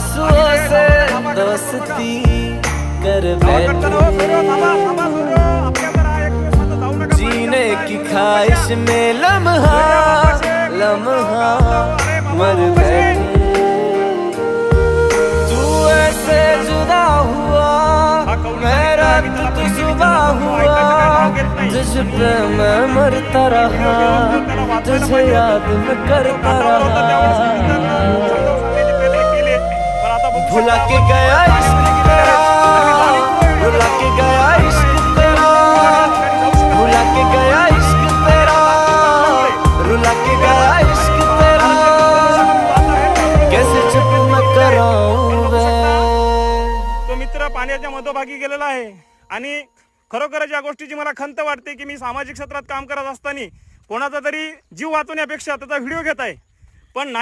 आंसुओं से दोस्ती कर बैठे, जीने की ख्वाहिश में लम्हा लम्हा मर बैठे। तू ऐसे जुदा हुआ, मेरा तू सुबह हुआ, तुझ पे मैं मरता रहा, तुझे याद में करता रहा। भुला के गया इश्क तेरा, भुला के गया इश्क तेरा, भुला के गया इश्क तेरा, रुला के गया इश्क तेरा, कैसे चुप मैं कराऊं वे। तो मित्र पाण्याच्या मध्यभागी गेलेला आहे आणि खरोखरच या गोष्टीची मला खंत वाटते की मी सामाजिक क्षेत्रात काम करत असताना कोणाचा तरी जीव वाचवण्यापेक्षा त्याचा व्हिडिओ घेत आहे, पण